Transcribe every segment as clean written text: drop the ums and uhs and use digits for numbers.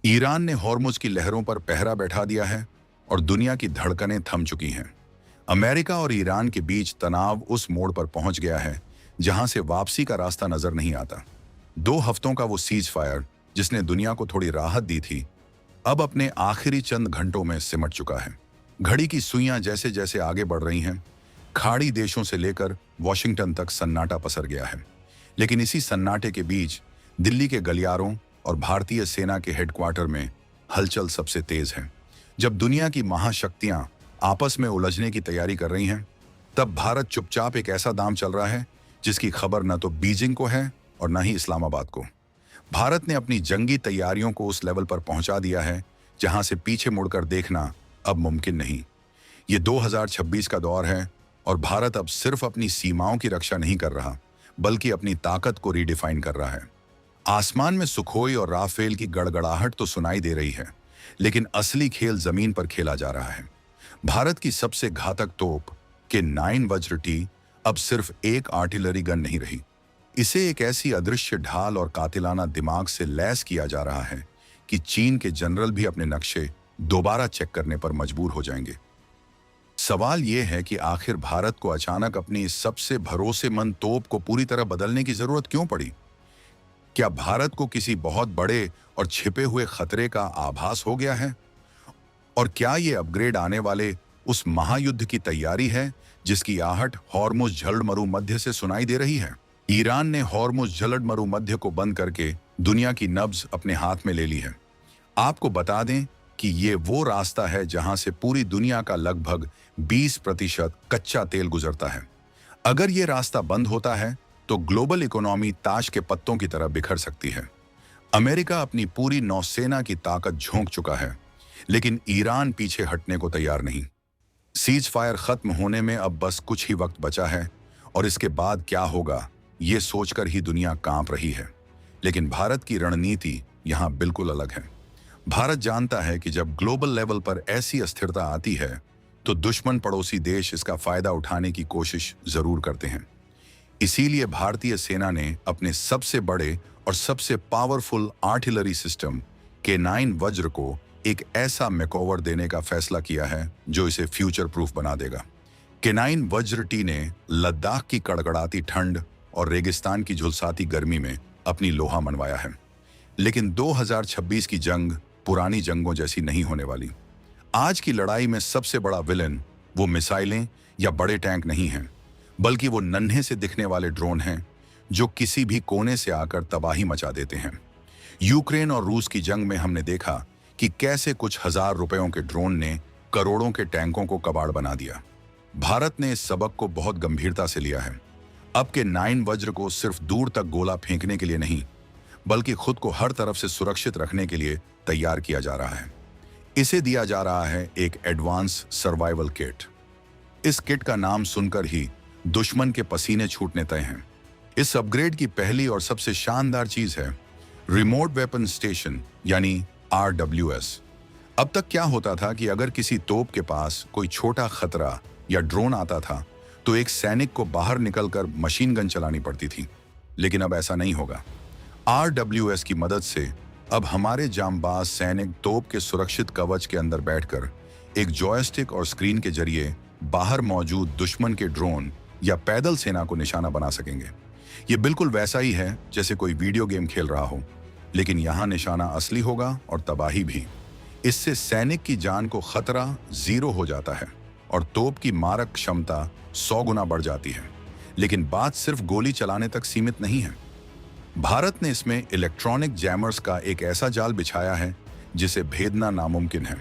Iran ने Hormuz की लहरों पर पहरा बैठा दिया है और दुनिया की धड़कनें थम चुकी हैं। अमेरिका और ईरान के बीच तनाव उस मोड़ पर पहुंच गया है जहां से वापसी का रास्ता नजर नहीं आता। 2 हफ्तों का वो सीज फायर जिसने दुनिया को थोड़ी राहत दी थी, अब अपने आखिरी चंद घंटों में सिमट चुका है। घड़ी की सुइयां जैसे जैसे आगे बढ़ रही हैं, खाड़ी देशों से लेकर वॉशिंगटन तक सन्नाटा पसर गया है। लेकिन इसी सन्नाटे के बीच दिल्ली के गलियारों और भारतीय सेना के हेडक्वार्टर में हलचल सबसे तेज है। जब दुनिया की महाशक्तियां आपस में उलझने की तैयारी कर रही हैं, तब भारत चुपचाप एक ऐसा दांव चल रहा है जिसकी खबर न तो बीजिंग को है और न ही इस्लामाबाद को। भारत ने अपनी जंगी तैयारियों को उस लेवल पर पहुंचा दिया है जहां से पीछे मुड़कर देखना अब मुमकिन नहीं। ये 2026 का दौर है और भारत अब सिर्फ अपनी सीमाओं की रक्षा नहीं कर रहा, बल्कि अपनी ताकत को रीडिफाइन कर रहा है। आसमान में सुखोई और राफेल की गड़गड़ाहट तो सुनाई दे रही है, लेकिन असली खेल जमीन पर खेला जा रहा है। भारत की सबसे घातक तोप के 9 वज्र टी अब सिर्फ एक आर्टिलरी गन नहीं रही। इसे एक ऐसी अदृश्य ढाल और कातिलाना दिमाग से लैस किया जा रहा है कि चीन के जनरल भी अपने नक्शे दोबारा चेक करने पर मजबूर हो जाएंगे। सवाल यह है कि आखिर भारत को अचानक अपनी इस सबसे भरोसेमंद तोप को पूरी तरह बदलने की जरूरत क्यों पड़ी? क्या भारत को किसी बहुत बड़े और छिपे हुए खतरे का आभास हो गया है? और क्या ये अपग्रेड आने वाले उस महायुद्ध की तैयारी है जिसकी आहट हॉर्मुज जलमरु मध्य से सुनाई दे रही है? ईरान ने हॉर्मुज जलमरु मध्य को बंद करके दुनिया की नब्ज अपने हाथ में ले ली है। आपको बता दें कि ये वो रास्ता है जहां से पूरी दुनिया का लगभग 20% कच्चा तेल गुजरता है। अगर ये रास्ता बंद होता है तो ग्लोबल इकोनॉमी ताश के पत्तों की तरह बिखर सकती है। अमेरिका अपनी पूरी नौसेना की ताकत झोंक चुका है, लेकिन ईरान पीछे हटने को तैयार नहीं। सीज फायर खत्म होने में अब बस कुछ ही वक्त बचा है और इसके बाद क्या होगा ये सोचकर ही दुनिया कांप रही है। लेकिन भारत की रणनीति यहाँ बिल्कुल अलग है। भारत जानता है कि जब ग्लोबल लेवल पर ऐसी अस्थिरता आती है तो दुश्मन पड़ोसी देश इसका फायदा उठाने की कोशिश जरूर करते हैं। इसीलिए भारतीय सेना ने अपने सबसे बड़े और सबसे पावरफुल आर्टिलरी सिस्टम K9 वज्र को एक ऐसा मेकओवर देने का फैसला किया है जो इसे फ्यूचर प्रूफ बना देगा। K9 वज्र टी ने लद्दाख की कड़कड़ाती ठंड और रेगिस्तान की झुलसाती गर्मी में अपनी लोहा मनवाया है। लेकिन 2026 की जंग पुरानी जंगों जैसी नहीं होने वाली। आज की लड़ाई में सबसे बड़ा विलन वो मिसाइलें या बड़े टैंक नहीं हैं, बल्कि वो नन्हे से दिखने वाले ड्रोन हैं जो किसी भी कोने से आकर तबाही मचा देते हैं। यूक्रेन और रूस की जंग में हमने देखा कि कैसे कुछ हजार रुपयों के ड्रोन ने करोड़ों के टैंकों को कबाड़ बना दिया। भारत ने इस सबक को बहुत गंभीरता से लिया है। अब के 9 वज्र को सिर्फ दूर तक गोला फेंकने के लिए नहीं, बल्कि खुद को हर तरफ से सुरक्षित रखने के लिए तैयार किया जा रहा है। इसे दिया जा रहा है एक एडवांस सर्वाइवल किट। इस किट का नाम सुनकर ही दुश्मन के पसीने छूटने तय हैं। इस अपग्रेड की पहली और सबसे शानदार चीज है रिमोट वेपन स्टेशन यानी RWS। अब तक क्या होता था कि अगर किसी तोप के पास कोई छोटा खतरा या ड्रोन आता था तो एक सैनिक को बाहर निकलकर मशीन गन चलानी पड़ती थी, लेकिन अब ऐसा नहीं होगा। RWS की मदद से अब हमारे जांबाज सैनिक तोप के सुरक्षित कवच के अंदर बैठकर एक जॉयस्टिक और स्क्रीन के जरिए बाहर मौजूद दुश्मन के ड्रोन या पैदल सेना को निशाना बना सकेंगे। ये बिल्कुल वैसा ही है जैसे कोई वीडियो गेम खेल रहा हो, लेकिन यहाँ निशाना असली होगा और तबाही भी। इससे सैनिक की जान को खतरा 0 हो जाता है और तोप की मारक क्षमता 100 गुना बढ़ जाती है। लेकिन बात सिर्फ गोली चलाने तक सीमित नहीं है। भारत ने इसमें इलेक्ट्रॉनिक जैमर्स का एक ऐसा जाल बिछाया है जिसे भेदना नामुमकिन है।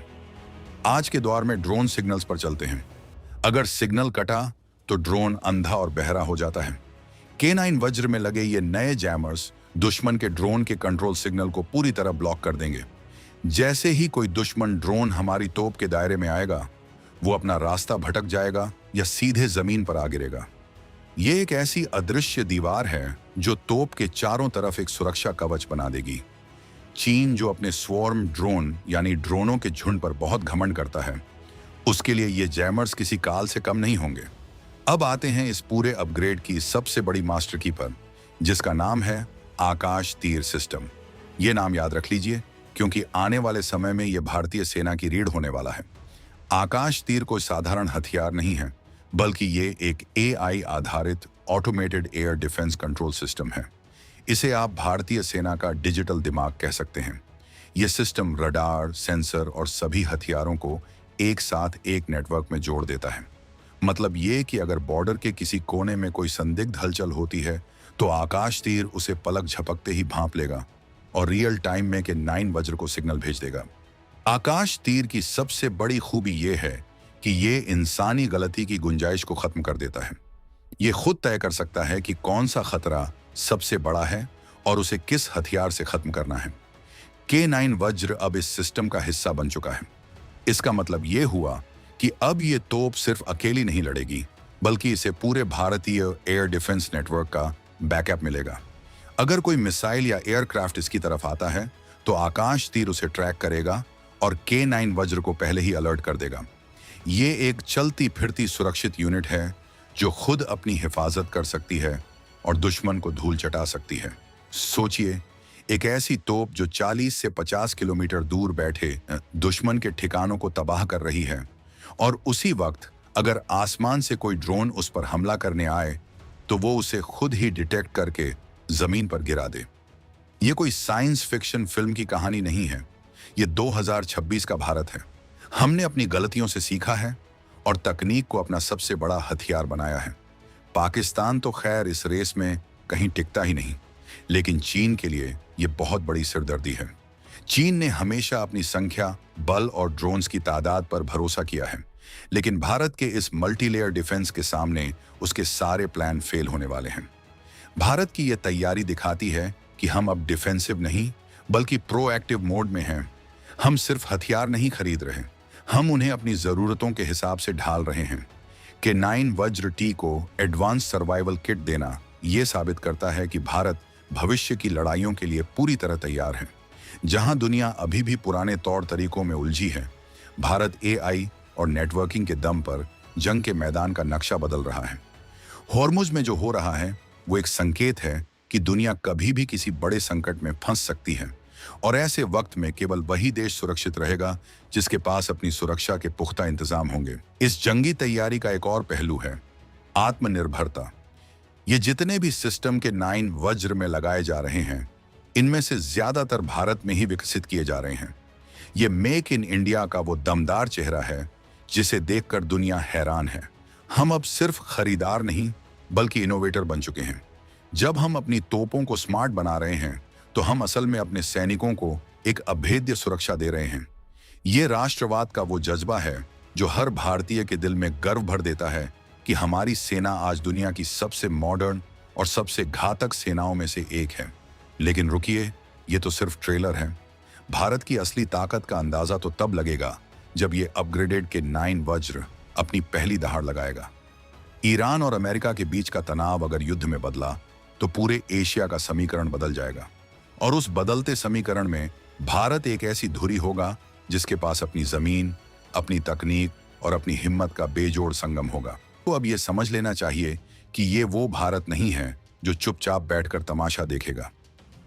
आज के दौर में ड्रोन सिग्नल्स पर चलते हैं। अगर सिग्नल कटा तो ड्रोन अंधा और बहरा हो जाता है। K9 वज्र में लगे ये नए जैमर्स दुश्मन के ड्रोन के कंट्रोल सिग्नल को पूरी तरह ब्लॉक कर देंगे। जैसे ही कोई दुश्मन ड्रोन हमारी तोप के दायरे में आएगा, वो अपना रास्ता भटक जाएगा या सीधे जमीन पर आ गिरेगा। ये एक ऐसी अदृश्य दीवार है जो तोप के चारों तरफ एक सुरक्षा कवच बना देगी। चीन जो अपने स्वॉर्म ड्रोन यानी ड्रोनों के झुंड पर बहुत घमंड करता है, उसके लिए ये जैमर्स किसी काल से कम नहीं होंगे। अब आते हैं इस पूरे अपग्रेड की सबसे बड़ी मास्टर की पर, जिसका नाम है आकाश तीर सिस्टम। ये नाम याद रख लीजिए। क्योंकि आने वाले समय में यह भारतीय सेना की रीढ़ होने वाला है। आकाश तीर कोई साधारण हथियार नहीं है, बल्कि ये एक एआई आधारित automated air defence control system है। इसे आप भारतीय सेना का डिजिटल दिमाग कह सकते हैं। यह सिस्टम रडार, सेंसर और सभी हथियारों को एक साथ एक नेटवर्क में जोड़ देता है। मतलब ये कि अगर बॉर्डर के किसी कोने में कोई संदिग्ध हलचल होती है, तो आकाश तीर उसे पलक झपकते ही भांप लेगा और रियल टाइम में के 9 वज्र को सिग्नल भेज देगा। आकाश तीर की सबसे बड़ी खूबी यह है कि ये इंसानी गलती की गुंजाइश को खत्म कर देता है। ये खुद तय कर सकता है कि कौन सा खतरा सबसे बड़ा है और उसे किस हथियार से खत्म करना है। K9 वज्र अब इस सिस्टम का हिस्सा बन चुका है। इसका मतलब ये हुआ कि अब ये तोप सिर्फ अकेली नहीं लड़ेगी, बल्कि इसे पूरे भारतीय एयर डिफेंस नेटवर्क का बैकअप मिलेगा। अगर कोई मिसाइल या एयरक्राफ्ट इसकी तरफ आता है, तो आकाश तीर उसे ट्रैक करेगा और K9 वज्र को पहले ही अलर्ट कर देगा। ये एक चलती फिरती सुरक्षित यूनिट है जो खुद अपनी हिफाजत कर सकती है और दुश्मन को धूल चटा सकती है। सोचिए, एक ऐसी तोप जो 40 से 50 किलोमीटर दूर बैठे दुश्मन के ठिकानों को तबाह कर रही है, और उसी वक्त अगर आसमान से कोई ड्रोन उस पर हमला करने आए तो वो उसे खुद ही डिटेक्ट करके जमीन पर गिरा दे। ये कोई साइंस फिक्शन फिल्म की कहानी नहीं है, ये 2026 का भारत है। हमने अपनी गलतियों से सीखा है और तकनीक को अपना सबसे बड़ा हथियार बनाया है। पाकिस्तान तो खैर इस रेस में कहीं टिकता ही नहीं, लेकिन चीन के लिए ये बहुत बड़ी सिरदर्दी है। चीन ने हमेशा अपनी संख्या, बल और ड्रोन्स की तादाद पर भरोसा किया है, लेकिन भारत के इस मल्टीलेयर डिफेंस के सामने उसके सारे प्लान फेल होने वाले हैं। भारत की यह तैयारी दिखाती है कि हम अब डिफेंसिव नहीं, बल्कि प्रोएक्टिव मोड में हैं। हम सिर्फ हथियार नहीं खरीद रहे, हम उन्हें अपनी जरूरतों के हिसाब से ढाल रहे हैं। K9 वज्र टी को एडवांस सर्वाइवल किट देना यह साबित करता है कि भारत भविष्य की लड़ाइयों के लिए पूरी तरह तैयार है। जहां दुनिया अभी भी पुराने तौर तरीकों में उलझी है, भारत एआई और नेटवर्किंग के दम पर जंग के मैदान का नक्शा बदल रहा है। हॉर्मुज में जो हो रहा है वो एक संकेत है कि दुनिया कभी भी किसी बड़े संकट में फंस सकती है, और ऐसे वक्त में केवल वही देश सुरक्षित रहेगा जिसके पास अपनी सुरक्षा के पुख्ता इंतजाम होंगे। इस जंगी तैयारी का एक और पहलू है आत्मनिर्भरता। ये जितने भी सिस्टम के 9 वज्र में लगाए जा रहे हैं, इनमें से ज्यादातर भारत में ही विकसित किए जा रहे हैं। ये मेक इन इंडिया का वो दमदार चेहरा है जिसे देखकर दुनिया हैरान है। हम अब सिर्फ खरीदार नहीं, बल्कि इनोवेटर बन चुके हैं। जब हम अपनी तोपों को स्मार्ट बना रहे हैं, तो हम असल में अपने सैनिकों को एक अभेद्य सुरक्षा दे रहे हैं। ये राष्ट्रवाद का वो जज्बा है जो हर भारतीय के दिल में गर्व भर देता है कि हमारी सेना आज दुनिया की सबसे मॉडर्न और सबसे घातक सेनाओं में से एक है। लेकिन रुकिए, ये तो सिर्फ ट्रेलर है। भारत की असली ताकत का अंदाजा तो तब लगेगा जब ये अपग्रेडेड K9 वज्र अपनी पहली दहाड़ लगाएगा। ईरान और अमेरिका के बीच का तनाव अगर युद्ध में बदला, तो पूरे एशिया का समीकरण बदल जाएगा, और उस बदलते समीकरण में भारत एक ऐसी धुरी होगा जिसके पास अपनी जमीन, अपनी तकनीक और अपनी हिम्मत का बेजोड़ संगम होगा। तो अब ये समझ लेना चाहिए कि ये वो भारत नहीं है जो चुपचाप बैठकर तमाशा देखेगा।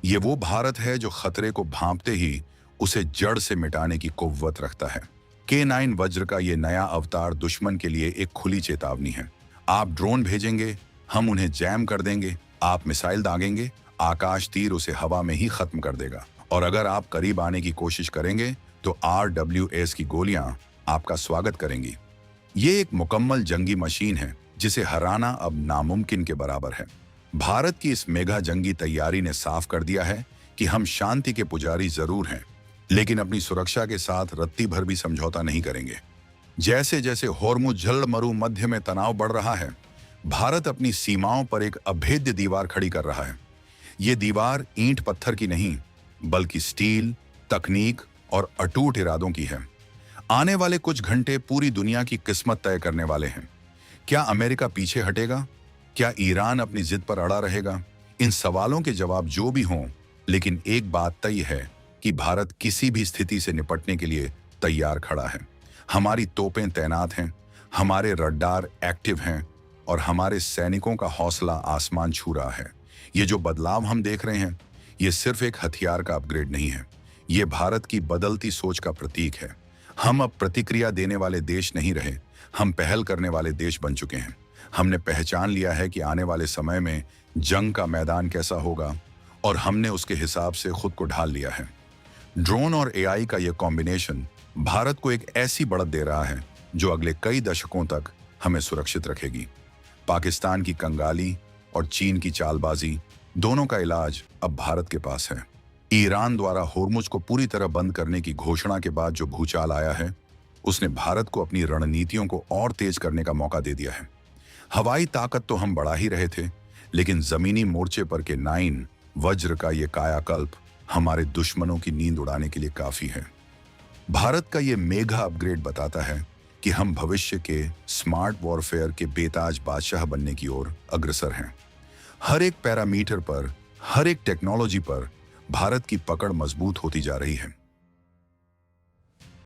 ये वो भारत है जो खतरे को भांपते ही उसे जड़ से मिटाने की कुव्वत रखता है। K9 वज्र का ये नया अवतार दुश्मन के लिए एक खुली चेतावनी है। आप ड्रोन भेजेंगे, हम उन्हें जैम कर देंगे। आप मिसाइल दागेंगे, आकाश तीर उसे हवा में ही खत्म कर देगा। और अगर आप करीब आने की कोशिश करेंगे, तो RWS की गोलियां आपका स्वागत करेंगी। ये एक मुकम्मल जंगी मशीन है जिसे हराना अब नामुमकिन के बराबर है। भारत की इस मेगा जंगी तैयारी ने साफ कर दिया है कि हम शांति के पुजारी जरूर हैं, लेकिन अपनी सुरक्षा के साथ रत्ती भर भी समझौता नहीं करेंगे। जैसे जैसे होर्मुज जलमरु मध्य में तनाव बढ़ रहा है, भारत अपनी सीमाओं पर एक अभेद्य दीवार खड़ी कर रहा है। ये दीवार ईंट पत्थर की नहीं, बल्कि स्टील, तकनीक और अटूट इरादों की है। आने वाले कुछ घंटे पूरी दुनिया की किस्मत तय करने वाले हैं। क्या अमेरिका पीछे हटेगा? क्या ईरान अपनी जिद पर अड़ा रहेगा? इन सवालों के जवाब जो भी हों, लेकिन एक बात तय है कि भारत किसी भी स्थिति से निपटने के लिए तैयार खड़ा है। हमारी तोपें तैनात हैं, हमारे रडार एक्टिव हैं और हमारे सैनिकों का हौसला आसमान छू रहा है। ये जो बदलाव हम देख रहे हैं, ये सिर्फ एक हथियार का अपग्रेड नहीं है, ये भारत की बदलती सोच का प्रतीक है। हम अब प्रतिक्रिया देने वाले देश नहीं रहे, हम पहल करने वाले देश बन चुके हैं। हमने पहचान लिया है कि आने वाले समय में जंग का मैदान कैसा होगा और हमने उसके हिसाब से खुद को ढाल लिया है। ड्रोन और एआई का यह कॉम्बिनेशन भारत को एक ऐसी बढ़त दे रहा है जो अगले कई दशकों तक हमें सुरक्षित रखेगी। पाकिस्तान की कंगाली और चीन की चालबाजी, दोनों का इलाज अब भारत के पास है। ईरान द्वारा होर्मुज को पूरी तरह बंद करने की घोषणा के बाद जो भूचाल आया है, उसने भारत को अपनी रणनीतियों को और तेज करने का मौका दे दिया है। हवाई ताकत तो हम बढ़ा ही रहे थे, लेकिन जमीनी मोर्चे पर के 9 वज्र का ये कायाकल्प हमारे दुश्मनों की नींद उड़ाने के लिए काफी है। भारत का ये मेगा अपग्रेड बताता है कि हम भविष्य के स्मार्ट वॉरफेयर के बेताज बादशाह बनने की ओर अग्रसर हैं। हर एक पैरामीटर पर, हर एक टेक्नोलॉजी पर भारत की पकड़ मजबूत होती जा रही है।